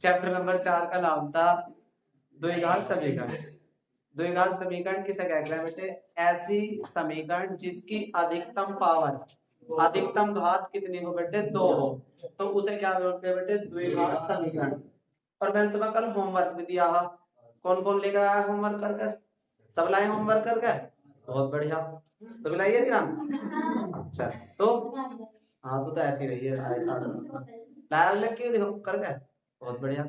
Chapter number 4 का नाम था द्विघात समीकरण। द्विघात समीकरण किसे कहते हैं बेटे? ऐसी समीकरण जिसकी अधिकतम पावर, अधिकतम घात कितनी हो बेटे? 2 हो, तो उसे क्या बोलते हैं बेटे? द्विघात समीकरण। और मैंने तुम्हें कल होमवर्क भी दिया है। कौन कौन लेकर आया होमवर्क करके? सब लाए होमवर्क करके? बहुत बढ़िया। तो लाइए ना। अच्छा, तो हाँ तो ऐसी रही है। लाया क्यों करके? बहुत बढ़िया।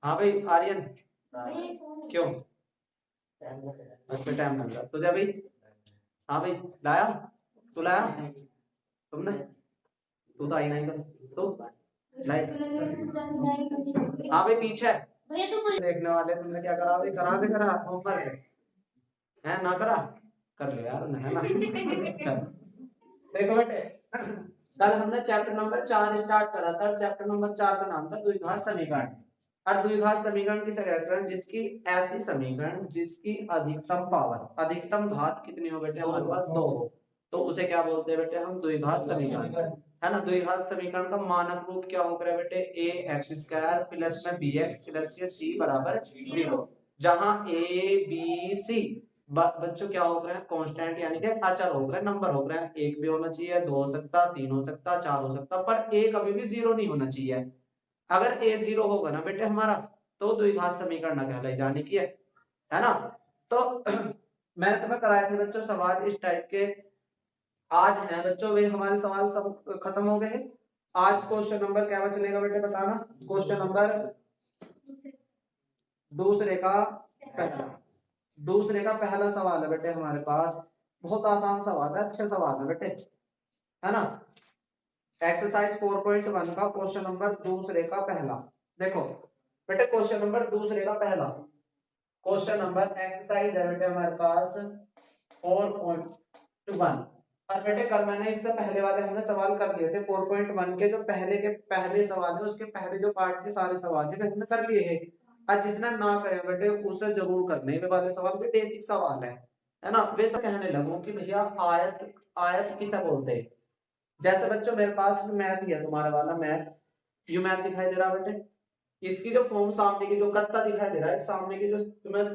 हाँ भाई आर्यन, क्यों? अच्छा टाइम लग रहा तुझे भाई? हाँ भाई लाया? तू लाया? तुमने? तू तो आई नहीं कर तो लाई। हाँ भाई पीछे देखने वाले तुमने क्या करा भाई? करा दे, करा होमवर्क है ना? करा कर ले यार, है ना? देखो बेटे, कल हमने चैप्टर नंबर 4 स्टार्ट करा था और चैप्टर नंबर 4 का नाम था द्विघात समीकरण। और द्विघात समीकरण किसे कहते हैं? जिसकी ऐसी समीकरण जिसकी अधिकतम पावर, अधिकतम घात कितनी हो बेटे? हमारे पास 2 हो, तो उसे क्या बोलते हैं बेटे? हम द्विघात समीकरण, है ना? द्विघात समीकरण का मानक रूप क्या होगा बेटे? ax² प्लस में bx प्लस के c बराबर 0, जहां a b c बच्चों क्या हो रहा है? कांस्टेंट यानी कि अचर हो रहा है, नंबर हो रहा है। एक भी होना चाहिए, 2 हो सकता, 3 हो सकता, 4 हो सकता, पर a कभी भी 0 नहीं होना चाहिए। अगर a 0 होगा ना बेटे हमारा, तो द्विघात समीकरण न कहलाई जाने की है ना? तो मैंने तुम्हें कराए थे बच्चों सवाल इस टाइप के। आज है बच्चों वे हमारे सवाल सब खत्म हो गए। आज क्वेश्चन नंबर क्या बचेगा बेटे बताना? क्वेश्चन नंबर दूसरे का पहला, दूसरे का पहला सवाल है बेटे हमारे पास। बहुत आसान सवाल है, अच्छे सवाल है बेटे, है ना? एक्सरसाइज 4.1 का क्वेश्चन नंबर दूसरे का पहला। देखो बेटे क्वेश्चन नंबर दूसरे का पहला क्वेश्चन नंबर एक्सरसाइज है बेटे हमारे पास 4.1। और बेटे कल मैंने इससे पहले वाले हमने सवाल कर लिए थे 4.1 के जो पहले सवाल है उसके पहले जो पार्ट के सारे सवाल है हमने कर लिए हैं। आज जिसने ना करे बेटे उसे जरूर करने वाले सवाल भी बेसिक सवाल है ना? वैसा कहने लगूं कि भैया आयत, आयत किसे बोलते हैं? जैसे बच्चों मेरे पास मैथ है, तुम्हारा वाला मैथ, यू मैथ दिखाई दे रहा बेटे, इसकी जो फॉर्म सामने की जो गत्ता दिखाई दे रहा है, सामने की जो तुम्हें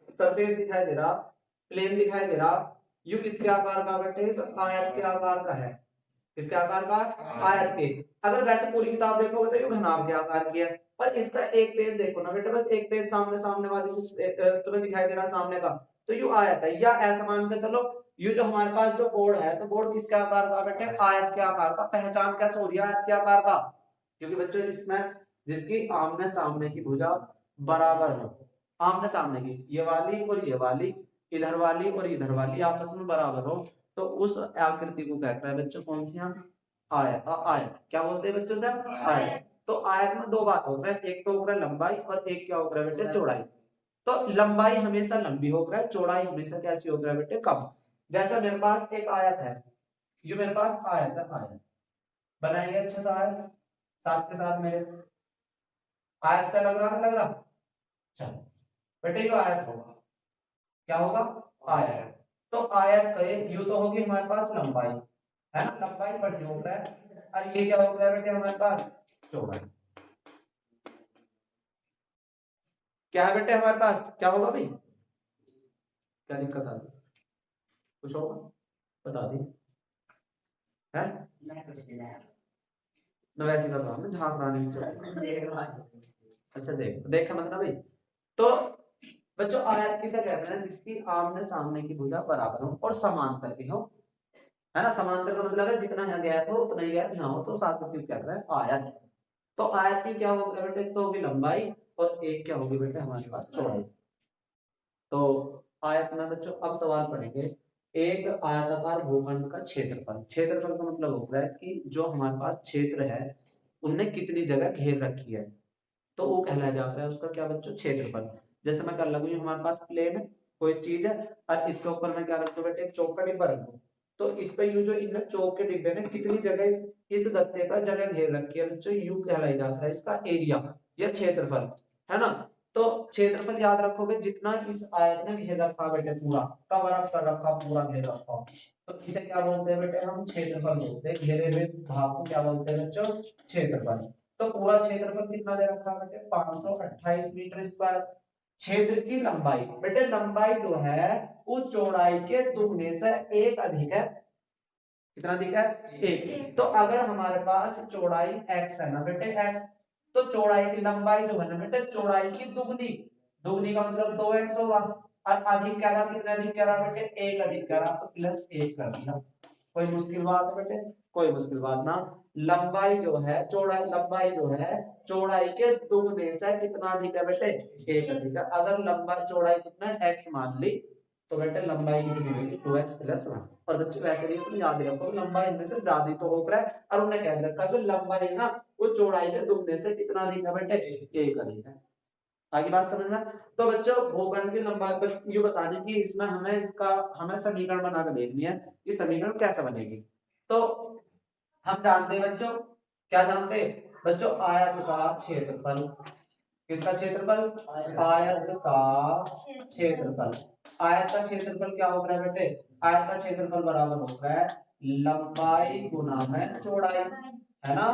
सरफेस दिखाई दे रहा, प्लेन दिखाई दे रहा, यू किसके आकार का बेटे? तो आयत के आकार का है। किसके आकार का? आयत के। अगर वैसे पूरी किताब देखोगे तो यू घनाभ के आकार की है, पर इसका एक पेज देखो ना बेटे, बस एक पेज सामने, सामने वाली तुम्हें दिखाई दे रहा सामने का, तो यू आयत है। या ऐसा मान के चलो यू जो हमारे पास जो बोर्ड है, तो बोर्ड किसके आकार का बेटे? आयत के आकार का। पहचान कैसे हो रही है आयत के आकार का? क्योंकि बच्चों इसमें जिसकी आमने सामने की भुजा बराबर हो, आमने सामने की, ये वाली और ये वाली, इधर वाली और इधर वाली आपस में बराबर हो, तो उस आकृति को कहता है बच्चों कौन सी? आयत। आयत क्या बोलते हैं बच्चों से? आयत। तो आयत में दो बात हो रहा है, एक तो हो रहा है लंबाई और एक क्या हो रहा है बेटे? चौड़ाई। तो लंबाई हमेशा लंबी हो रहा है, चौड़ाई हमेशा कैसी हो रहा है बेटे? कम। जैसा मेरे पास एक आयत है, जो मेरे पास आयत है, आयत बनाएंगे अच्छे से आयत, साथ के साथ मेरे आयत से लग रहा है, लग रहा? चलो बेटे ये आयत होगा, क्या होगा? आयत। तो आयत का यू तो होगी हमारे पास लंबाई, है ना? लंबाई बड़ी हो रहा है, और ये क्या हो रहा है बेटे हमारे पास? चौड़ाई। क्या है बेटे हमारे पास? क्या होगा भाई? क्या दिक्कत आ रही? कुछ होगा बता दी है ना? वैसे कर रहा हूँ झांक रहा नहीं। अच्छा देख देखा मतलब भाई। तो बच्चों आयत किसे कहते हैं? जिसकी आमने सामने की भुजा बराबर हो और समांतर भी हो, है ना? समांतर का मतलब है जितना यहाँ गैप हो उतना ही गैप यहाँ हो, तो साथ में क्या कर रहा है? आयत। तो आयत की क्या होगा बेटे? तो होगी लंबाई और एक क्या होगी बेटे हमारे पास? चौड़ाई। तो आयत में बच्चों अब सवाल पढ़ेंगे, एक आयताकार भूखंड का क्षेत्रफल। क्षेत्रफल का मतलब होता है कि जो हमारे पास क्षेत्र है उनने कितनी जगह घेर रखी है, तो वो कहलाया जाता है उसका क्या बच्चों? क्षेत्रफल। जैसे मैं कर लगू हमारे पास प्लेन है, कोई चीज है, और इसके ऊपर मैं क्या रखूं बेटे? एक चौक का डिब्बा रखूं, तो इस पे यू जो इन चौक के डिब्बे ने कितनी जगह इस गत्ते पर जगह घेर रखी है बच्चों, यू कहलाई जाता है इसका एरिया या क्षेत्रफल, है ना? तो क्षेत्रफल याद रखोगे जितना इस आयत ने घेर रखा बेटे, पूरा कवर अप कर रखा, पूरा घेर रखा, तो इसे क्या बोलते हैं बेटे? हम क्षेत्रफल बोलते हैं। घेरे हुए भाग को क्या बोलते हैं बच्चों? क्षेत्रफल। तो पूरा क्षेत्रफल कितना दे रखा है बेटे 528 मीटर स्क्वायर। क्षेत्र की लंबाई बेटे लंबाई जो है वो चौड़ाई के दुगने से एक अधिक है। कितना अधिक है एक। तो अगर हमारे पास चौड़ाई x है ना बेटे x, तो चौड़ाई की लंबाई जो है ना बेटे चौड़ाई की दुगनी, दुगनी का मतलब 2x होगा। और अधिक कह रहा कितना अधिक कह रहा बेटे एक अधिक कह रहा तो प्लस एक कर दिया। कोई मुश्किल बात है बेटे? कोई मुश्किल बात ना। लंबाई जो है चौड़ाई, लंबाई जो है चौड़ाई के दुगने से कितना अधिक है बेटे एक अधिक है। अगर लंबाई चौड़ाई कितना x मान ली तो बेटे लंबाई कितनी होगी 2x + 1। और बच्चों वैसे भी तुम याद रखो लंबाई इनमें से ज्यादा तो हो रहा है और उन्हें कह रखा है लंबाई ना वो चौड़ाई के दुगने से कितना अधिक है बेटे एक अधिक है। आगे बात समझ में? तो बच्चों भूखंड की लंबाई ये बताने की इसमें हमें समीकरण बना कर देखनी है कि समीकरण कैसे बनेगी। तो हम जानते हैं बच्चों, क्या जानते हैं बच्चों, आयत का क्षेत्रफल। किसका क्षेत्रफल? आयत का क्षेत्रफल। आयत का क्षेत्रफल क्या होता है बेटे? आयत का क्षेत्रफल बराबर होता है लंबाई गुना में चौड़ाई, है ना।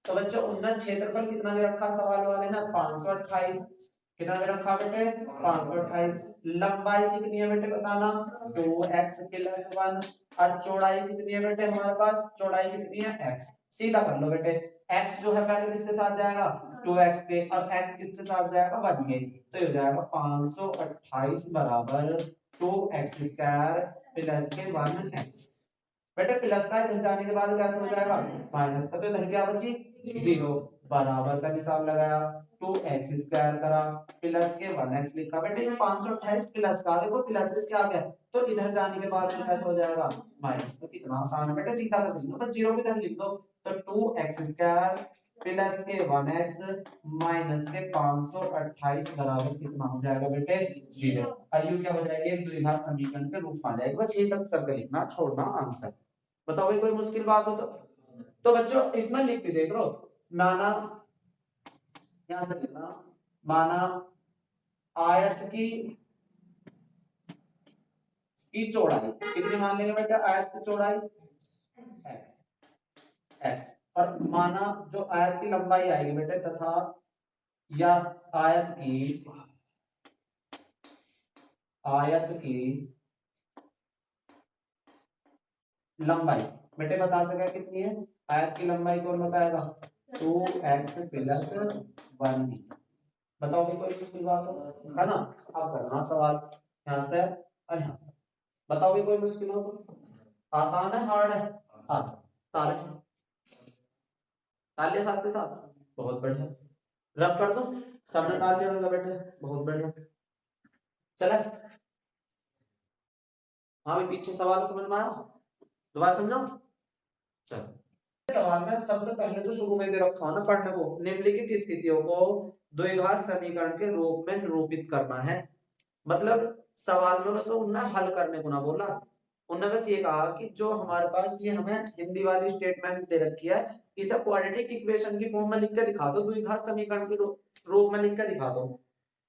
तो बच्चों उन्नत क्षेत्रफल कितना दे रखा सवाल वाले ना 528। कितना दे रखा बेटे 528। लंबाई कितनी है बेटे बताना 2x + 1। और चौड़ाई कितनी है बेटे हमारे पास? चौड़ाई कितनी है x। सीधा कर लो बेटे, x जो है पहले किसके साथ जाएगा 2x के, और x किसके साथ जाएगा 1 के। तो ये हो जाएगा 528 बराबर 2x² + 1x। बेटे प्लस का इधर जाने के बाद कैसे हो जाएगा माइनस का, तो इधर क्या बची 0। बराबर का निशान लगाया 2x² करा प्लस के 1x लिखा। बेटे ये 528 प्लस का, देखो प्लस इसके आ गया तो इधर जाने के बाद कैसे हो जाएगा माइनस। तो कितना आसान है बेटे, सीधा कर दो बस 0 को इधर लिख दो। तो 2x² प्लस के 1x माइनस के 528 बराबर कितना हो जाएगा बेटे 0। और ये क्या हो जाएगी एक द्विघात समीकरण के रूप में आ जाएगा। बस ये तक करके लिखना, छोड़ना आंसर। बताओ भाई कोई मुश्किल बात हो तो बच्चों इसमें लिख के देख लो। माना यहां से लिखना, माना आयत की चौड़ाई कितनी मान लेंगे बेटा? आयत की चौड़ाई x। और माना जो आयत की लंबाई आएगी बेटे तथा या आयत की लंबाई बेटे बता सके कितनी है? आयत की लंबाई कौन बताएगा? 2x + 1। बताओ भी कोई मुश्किल बात हो, है ना। अब करना सवाल यहाँ से और यहाँ। बताओ भी कोई मुश्किल हो तो। आसान है हार्ड है? आसान। ताले तालियां साथ के साथ, बहुत बढ़िया। रफ कर दो, सबने तालियां होगा बेटे, बहुत बढ़िया। चले हाँ भी पीछे सवाल समझ में आया? दोबारा समझो। चलो सवाल में सबसे पहले जो शुरू में दे रखा है ना पढ़ने को, निम्नलिखित स्थितियों को द्विघात समीकरण के रूप में निरूपित करना है। मतलब सवाल में बस उन्हें हल करने को ना बोला, उन्होंने बस ये कहा कि जो हमारे पास ये हमें हिंदी वाली स्टेटमेंट दे रखी है इसे क्वाड्रेटिक इक्वेशन की फॉर्म में लिख के दिखा दो, द्विघात समीकरण के रूप में लिख के दिखा दो,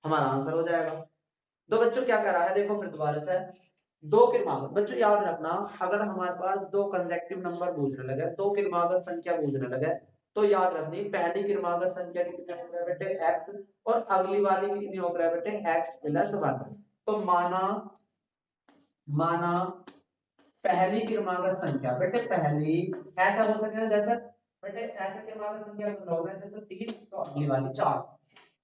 हमारा आंसर हो जाएगा। तो बच्चों क्या कर रहा है देखो फिर दोबारा से, दो क्रमागत। बच्चों याद रखना अगर हमारे पास दो कंसेक्टिव नंबर बूझने लगे, दो क्रमागत संख्या बूझने लगे, तो याद रखनी पहली क्रमागत संख्या कितनी हो रहा है बेटे x, और अगली वाली कितनी हो रहा है बेटे x + 1। तो माना पहली क्रमागत संख्या बेटे पहली ऐसा हो सके जैसे बेटे ऐसे क्रमागत संख्या लोग हैं जैसे 3 तो अगली वाली 4,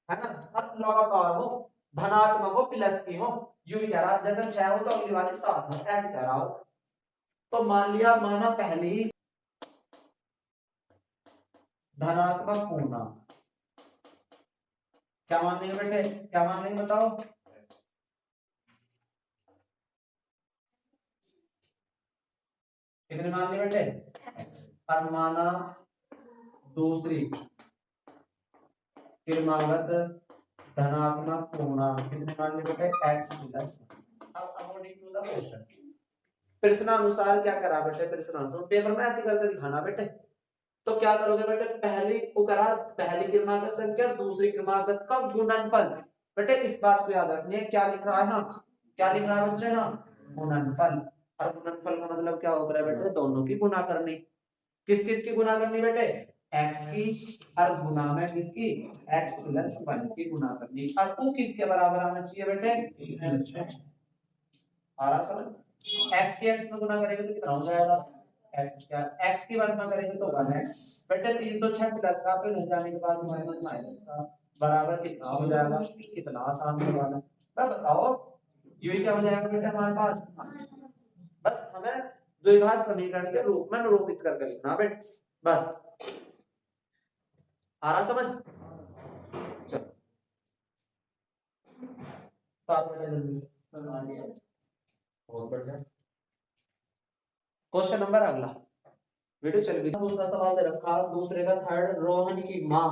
है ना। अब लगातार हो, धनात्मक हो प्लस की हो, यूं ही कह रहा जैसे 6 हो तो अगली वाली 7 हो, ऐसे कह रहा हो। तो मान लिया माना पहली धनात्मक पूर्णांक, क्या मान लेंगे बेटे, क्या मान लेंगे बताओ? कितने मान लिए बेटे? और माना दूसरी क्रमागत धनात्मक पूर्णांक कितने मान लिए बेटे x + 1। अब अकॉर्डिंग टू द क्वेश्चन प्रश्नानुसार क्या करा बेटे, प्रश्नानुसार पेपर में ऐसे करके दिखाना बेटे। तो क्या करोगे बेटे पहली को करा पहली क्रमागत संख्या और दूसरी क्रमागत का गुणनफल। बेटे इस बात को याद रखनी है, क्या लिख रहा है ना, क्या लिख रहा है बच्चे ना गुणनफल। और गुणनफल का मतलब क्या होता है बेटे दोनों की गुना करनी। किस किस की गुना करनी बेटे? एक्स की और गुना में किसकी एक्स प्लस 1 की गुना करनी और टू किसके बराबर आना चाहिए बेटे आ रहा समझ एक्स की एक्स में गुना करेंगे तो कितना हो जाएगा एक्स क्या एक्स की बात में करेंगे तो 1x बेटे 3 तो 6 प्लस का पे ले जाने के बाद माइनस माइनस का बराबर कितना हो जाएगा कितना आसान सवाल है अब बताओ ये क्या हो जाएगा बेटा हमारे पास बस हमें द्विघात समीकरण के रूप में निरूपित करके लिखना बेटा बस आ रहा समझ चलो सात बजे जल्दी से बहुत बढ़िया क्वेश्चन नंबर अगला वीडियो चल गई दूसरा सवाल दे रखा दूसरे का थर्ड रोहन की माँ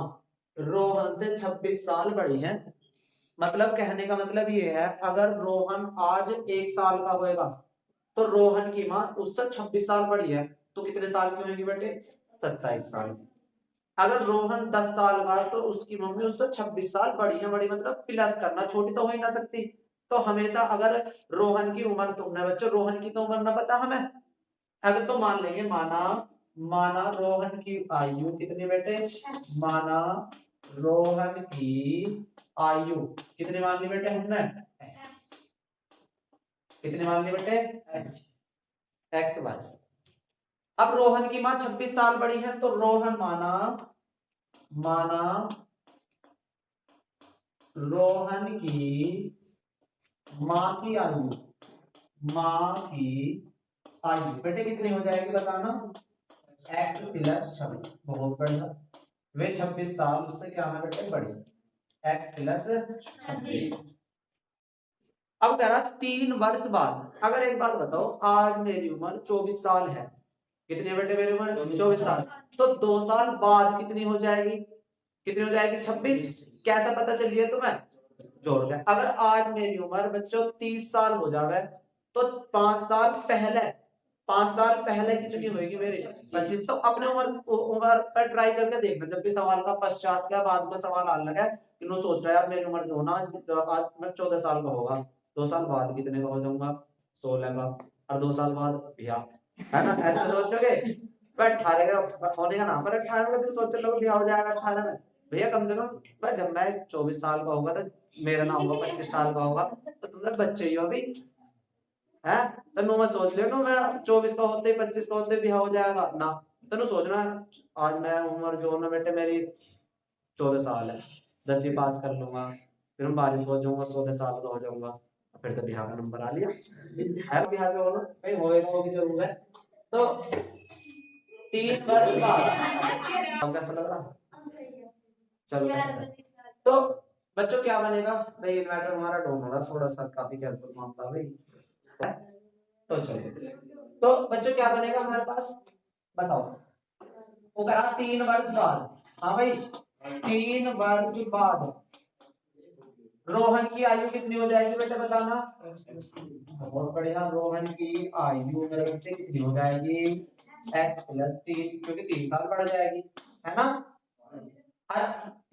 रोहन से 26 साल बड़ी है मतलब कहने का मतलब ये है अगर रोहन आज 1 साल का होएगा तो रोहन की माँ उससे 26 साल बड़ी है तो कितने साल की होगी बेटे 27 साल अगर रोहन 10 साल का है तो उसकी मम्मी उससे 26 साल बड़ी है बड़ी मतलब प्लस करना छोटी तो हो ही ना सकती तो हमेशा अगर रोहन की उम्र तुमने बच्चों रोहन की तो उम्र ना पता हमें अगर तो मान लेंगे माना माना रोहन की आयु कितनी बेटे माना रोहन की आयु कितनी मान ली बेटे हमने कितनी मान ली बेटे एक्स वर्ष अब रोहन की माँ 26 साल बड़ी है तो रोहन माना माना रोहन की माँ की आयु बेटे कितनी हो जाएगी बताना एक्स प्लस 26 बहुत बढ़िया वे 26 साल उससे क्या है बेटे बड़ी एक्स प्लस 26 अब कह रहा 3 वर्ष बाद अगर एक बात बताओ आज मेरी उम्र 24 साल है कितनी बेटे मेरी उम्र 24 साल तो 2 साल बाद कितनी हो जाएगी 26 कैसा पता चलिए तुम्हें जोड़ गया अगर आज मेरी उम्र बच्चों 30 साल हो जावे तो 5 साल पहले कितनी होगी मेरी 25 तो अपने उम्र पर ट्राई करके देखना जब भी सवाल का पश्चात का बाद में सवाल आने लगा कि नो सोच रहा है यार मेरी उम्र जो ना आज मैं 14 साल का होगा 2 साल बाद कितने का हो जाऊंगा 16 का और 2 साल बाद भैया है ना ऐसा सोचोगे पर 18 का होने का नाम पर 18 का भी सोच लो भैया हो जाएगा 18 में भैया कम से कम जब मैं 24 साल का होगा तो मेरा ना होगा 25 साल का होगा तो तुम लोग बच्चे ही हो अभी है तो मैं सोच लिया मैं 24 का होते 25 का होते भी हो जाएगा ना तो सोचना आज मैं उम्र जो ना बेटे मेरी 14 साल है 10वीं पास कर लूंगा फिर हम 12वीं पहुंच जाऊंगा 16 साल का हो जाऊंगा फिर तो बिहार का नंबर आ लिया है बिहार का बोलो भाई होएगा वो भी जरूर है तो 3 वर्ष बाद अब कैसा लग रहा चलो तो बच्चों क्या बनेगा भाई इन्वर्टर हमारा डाउन हो रहा थोड़ा सा काफी कैंसर मामला भाई तो चलो तो बच्चों क्या बनेगा हमारे पास बताओ वो करा 3 वर्ष बाद हाँ भाई 3 वर्ष बाद रोहन की आयु कितनी हो जाएगी बेटा बताना बहुत बढ़िया रोहन की आयु मेरे बच्चे कितनी हो जाएगी x प्लस 3 क्योंकि 3 साल बढ़ जाएगी है ना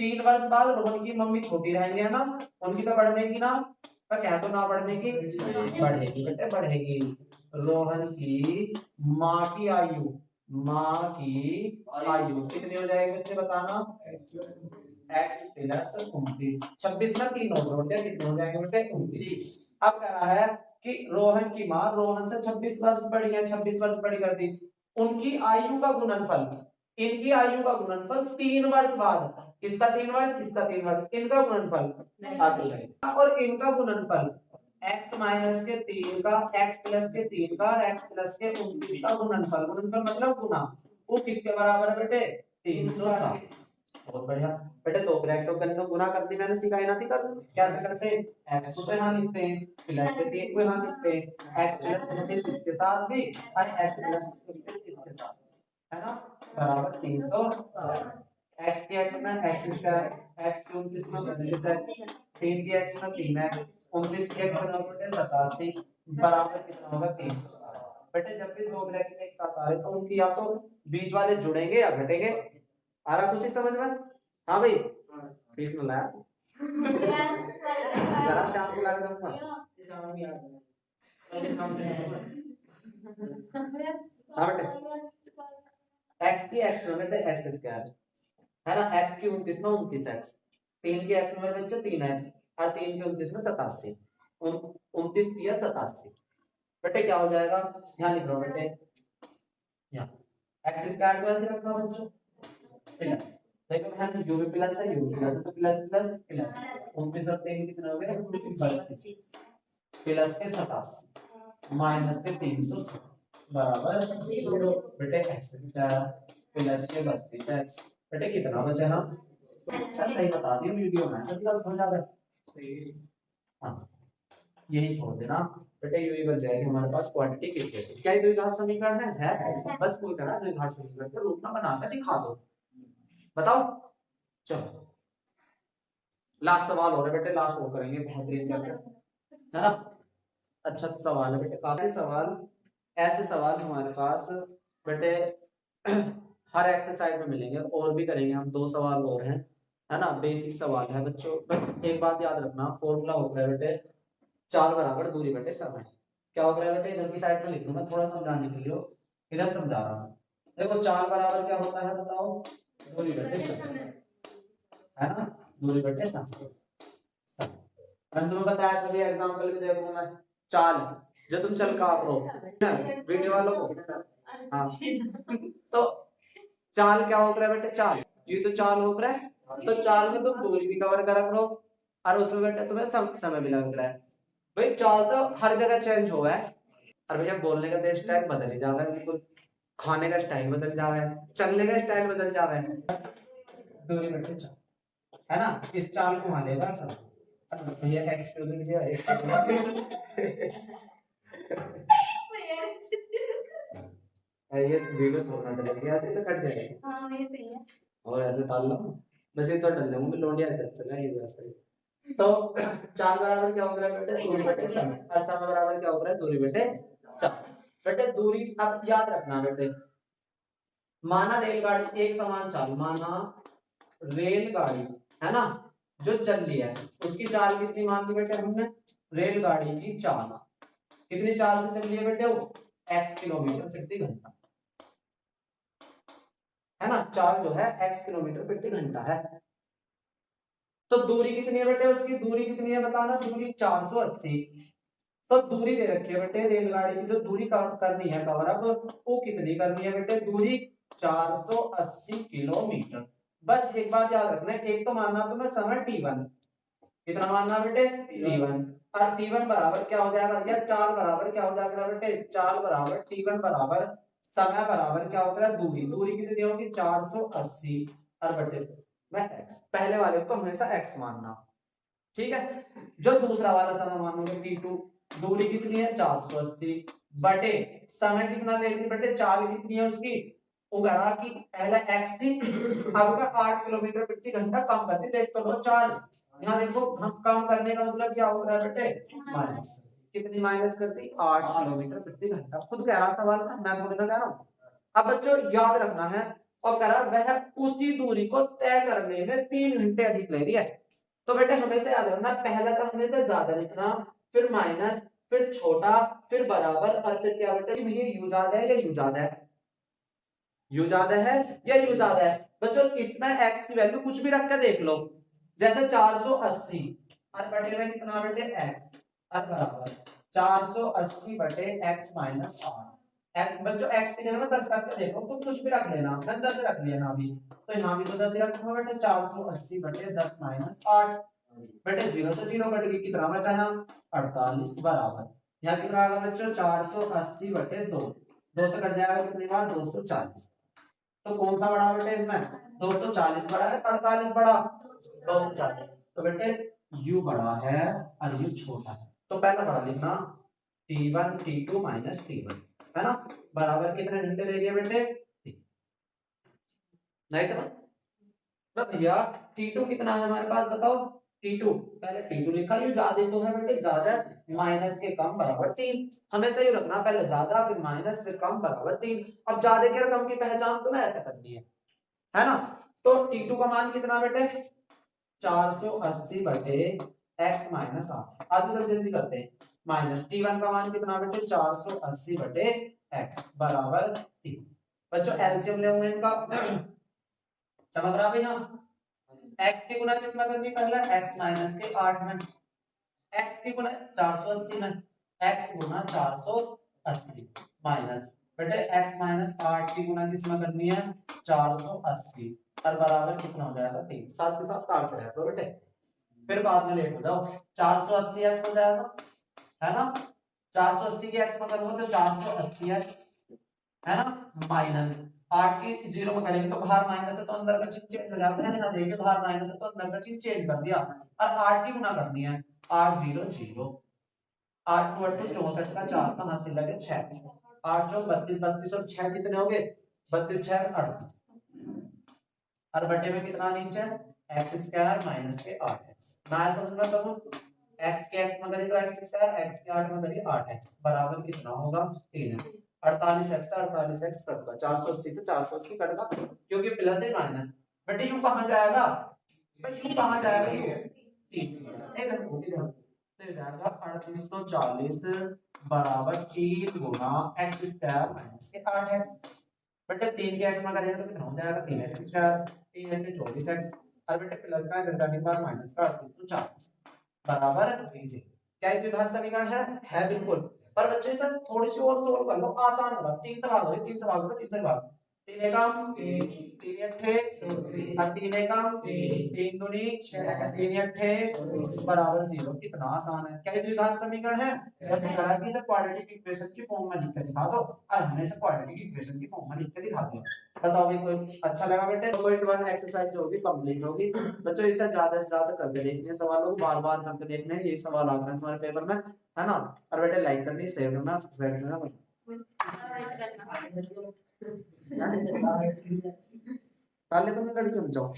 3 वर्ष बाद रोहन की मम्मी छोटी रहेंगे है ना उनकी तो बढ़ने की ना पर क्या तो ना बढ़ने की बढ़ेगी बेटे बढ़ेगी रोहन की माँ की आयु कितनी हो जाएगी बच्चे बताना x प्लस 29 26 में 3 और जोड़ दिया कितने हो जाएंगे बेटे 29 अब कह रहा है कि रोहन की माँ रोहन से 26 वर्ष बड़ी है 26 वर्ष बड़ी कर दी उनकी आयु का गुणनफल इनकी आयु का गुणनफल 3 वर्ष बाद किसका 3 वर्ष किसका 3 वर्ष इनका गुणनफल और इनका गुणनफल x माइनस के 3 का x प्लस के 3 का और x प्लस के 29 का गुणनफल मतलब गुना वो किसके बराबर है बेटे 360 बहुत बढ़िया बेटे दो ब्रैकेट करने का गुना करनी मैंने सिखाई ना थी कर कैसे करते हैं x को यहाँ लिखते हैं प्लस के 3 को यहाँ लिखते हैं x प्लस 29 इसके साथ भी और x प्लस 29 इसके साथ है ना बराबर 360 x के x में x स्क्वायर x के 29 में 25 है 3 के x में 3 है 29 के x में 87 बराबर कितना होगा 360 बेटे जब भी दो ब्रैकेट एक साथ आ रहे तो उनकी या तो बीच वाले जुड़ेंगे या घटेंगे आ रहा कुछ ही समझ में हाँ भाई बीच में लाया जरा शाम को लगा दूंगा हाँ बेटे x की x में बेटे x स्क्वायर है ना, x की 29 में 29x, 3 के x में बच्चे 3x और 3 के 29 में 87, 29 दिया 87 बेटे क्या हो जाएगा, यहाँ लिख रहा हूँ बेटे, यहाँ x स्क्वायर को ऐसे रखना बच्चों, प्लस देखो यहाँ u भी प्लस है u भी प्लस है तो प्लस प्लस प्लस 29 और 3 कितने हो गए 32 प्लस के 87 माइनस के 300 बराबर बेटे x स्क्वायर प्लस के 32x बेटे कितना बचा ना, सर सही बता दिया वीडियो में मतलब हो जाएगा। हाँ यही छोड़ देना बेटे, यही बच जाएगी हमारे पास क्वाड्रेटिक इक्वेशन। क्या ये द्विघात समीकरण है बस कोई तरह द्विघात समीकरण का रूप में बनाकर दिखा दो, बताओ। चलो लास्ट सवाल हो रहा है बेटे, लास्ट वो करेंगे बेहतरीन करके, है ना। अच्छा सवाल है बेटे, काफी सवाल ऐसे सवाल हमारे पास बेटे हर एक्सरसाइज में मिलेंगे, और भी करेंगे हम, 2 सवाल और हैं, है ना, बेसिक सवाल है बच्चों। बस एक बात याद रखना, फॉर्मूला होता है बेटे 4 बराबर दूरी बटे समय। क्या होता है बेटे, इधर की साइड में लिख दूं मैं थोड़ा समझाने के लिए, इधर समझा रहा हूँ। देखो 4 बराबर क्या होता है बताओ, दूरी बटे समय, है ना, दूरी बटे समय। मैंने तुम्हें बताया कभी एग्जांपल भी देखो मैं, चाल जो तुम चल काप रहो वीडियो वालों को, हाँ तो चाल क्या हो रहा है बेटे, चाल ये तो चाल हो रहा है, तो चाल में तुम दूरी भी कवर कर रहो और उसमें बेटे तुम्हें समय भी लग रहा है। भाई चाल तो हर जगह चेंज हुआ है, और भैया बोलने का तो स्टाइल बदल ही जाता है बिल्कुल, खाने का स्टाइल बदल जाता है, चलने का स्टाइल बदल जाता है, दूरी बेटे चाल, है ना, इस चाल को मान लेगा सब भैया एक्सक्यूज मी भैया ये वीडियो छोड़ना डलेगा, ऐसे तो कट जाएगा। हां ये सही है, और ऐसे डाल लो बस, ये तो डल जाऊंगा लोडिया ऐसे चलेगा ये वैसे। तो 4 बराबर क्या हो रहा है बेटे, दूरी बटे समय, और समय बराबर क्या हो रहा है, दूरी बटे 4 बेटे। दूरी अब याद रखना बेटे, माना रेलगाड़ी एक समान चाल, माना रेलगाड़ी है ना जो चल रही है, उसकी चाल कितनी मान ली बेटे हमने, रेलगाड़ी की चाल कितनी चाल से चल रही है बेटे, वो x किलोमीटर प्रति घंटा, है ना, चाल जो है x किलोमीटर प्रति घंटा है। तो दूरी कितनी है बेटे, उसकी दूरी कितनी है बताना, दूरी 480। तो दूरी दे रखी है बेटे, रेलगाड़ी की जो दूरी करनी है कवर अप, वो कितनी करनी है बेटे, दूरी 480 किलोमीटर। बस एक बात याद रखना, एक तो मानना तुम्हें समय t1, कितना मानना बेटे t1, और t1 बराबर क्या हो जाएगा, या चाल बराबर क्या हो जाएगा बेटे, चाल बराबर t1 बराबर समय बराबर क्या होगा, दूरी, दूरी कितनी होगी 480 और बटे में x, पहले वाले को हमेशा x मानना, ठीक है। जो दूसरा वाला समय मानोगे t2, दूरी कितनी है 480 बटे समय कितना ले ली बेटे, चाल कितनी है उसकी, उगरा की पहले x थी, अब का 8 किलोमीटर प्रति घंटा कम करती, देख तो लो चाल, यहाँ देखो हम कम करने का मतलब क्या हो रहा है बेटे, माइनस, कितनी माइनस कर दी 8 किलोमीटर प्रति घंटा, खुद कह रहा सवाल का, मैं थोड़ी ना कह रहा हूँ। अब बच्चों याद रखना है, और कह रहा वह उसी दूरी को तय करने में 3 घंटे अधिक ले रही है। तो बेटे हमेशा याद रखना, पहला का हमेशा ज्यादा लिखना, फिर माइनस, फिर छोटा, फिर बराबर, और फिर क्या बेटे ये यू ज्यादा है या यू ज्यादा है, यू ज्यादा है या यू ज्यादा है। बच्चों इसमें x की वैल्यू कुछ भी रख के देख लो, जैसे 480 और बटे में कितना बेटे x, और बराबर 480 बटे x माइनस 8, बच्चों x की जगह में 10 रख के देखो, तुम कुछ भी रख लेना, मैंने 10 रख लिया यहाँ भी, तो यहाँ भी तो 10 ही रखूंगा बेटे, 480 बटे 10 माइनस 8 बेटे, 0 से 0 कट गई, कितना बचा यहाँ 48 बराबर, यहाँ कितना आ गया बच्चों 480 बटे 2, 2 से कट जाएगा कितनी बार 240, तो कौन सा बड़ा बेटे इसमें 240 बड़ा है 48 बड़ा 240, तो बेटे u बड़ा है और u छोटा है, तो पहला बड़ा लिखना t1 t2 माइनस t1, है ना, बराबर कितने घंटे ले रही है बेटे, नहीं समझ, तो भैया t2 कितना है हमारे पास बताओ, t2 पहले t2 लिखा, ये ज्यादा तो है बेटे, ज्यादा माइनस के कम बराबर 3, हमेशा ये रखना, पहले ज्यादा फिर माइनस फिर कम बराबर 3। अब ज्यादा के और कम की पहचान तुम्हें ऐसे करनी है ना। तो t2 का मान कितना बेटे 480 बटे x माइनस 8, आगे जल्दी जल्दी करते हैं, माइनस t1 का मान कितना बेटे 480 बटे x बराबर 3, बच्चों एलसीएम ले होंगे इनका, चमक रहा भैया। x की गुना किस में करनी, पहला x माइनस के 8 में, x की गुना 480 में, x गुना 480 माइनस बेटे x माइनस 8 की गुना किस में करनी है 480 और बराबर कितना हो जाएगा 3, साथ के साथ काटते रहते हो बेटे, फिर बाद में लेट हो जाओ। 480 x हो जाएगा, है ना, 480 की x में करूंगा तो 480 x, है ना, माइनस 8 की 0 में करेंगे तो बाहर माइनस है तो अंदर का चिन्ह चेंज हो जाता है ना, देखिए बाहर माइनस है तो अंदर का चिन्ह चेंज कर दिया और 8 की गुना करनी है 8 0 0, 8 2 8 64 का 4 कहां से लगे 6, 8 चौक 32, 32 और 6 कितने हो गए 32 6 38 और बटे में कितना नीचे x स्क्वायर माइनस के 8x, ना समझ में सब x के x में करिए तो x स्क्वायर, x के 8 में करिए 8x बराबर कितना होगा 3, 48x से 48x कटेगा, 480 से 480 कटेगा क्योंकि प्लस है माइनस, बेटे यू कहां जाएगा भाई, यू कहां जाएगा यू 3 इधर हो इधर तो जाएगा 3840 बराबर 3 गुना x स्क्वायर माइनस के 8x, बेटे 3 के x में करेंगे तो कितना हो जाएगा 3x स्क्वायर, 3 है 24x और बेटे प्लस का इधर का बार माइनस का 3840 बराबर 3 क्या ये द्विघात समीकरण है बिल्कुल। पर बच्चे सर थोड़ी सी और सोल्व कर लो, आसान होगा, 3 से भाग हो, 3 से भाग हो, 3 से भाग, 3 एकम 3 अट्ठे 3 एकम 3 दूनी 3 अट्ठे बराबर 0, कितना आसान है, क्या ये द्विघात समीकरण है। बस कहा कि इसे क्वाड्रेटिक इक्वेशन की फॉर्म में लिख के दिखा दो और हमने इसे क्वाड्रेटिक इक्वेशन की फॉर्म में लिख के दिखा दिया। बताओ भाई कोई अच्छा लगा बेटे, 2.1 एक्सरसाइज जो होगी कंप्लीट होगी बच्चों, इससे ज्यादा से ज्यादा करके देखने सवालों को बार बार करके देखने, ये सवाल आ रहे हैं तुम्हारे पेपर में, है ना, और बेटे लाइक करनी, शेयर करना, सब्सक्राइब करना, ताले तो मैं लड़की जाओ।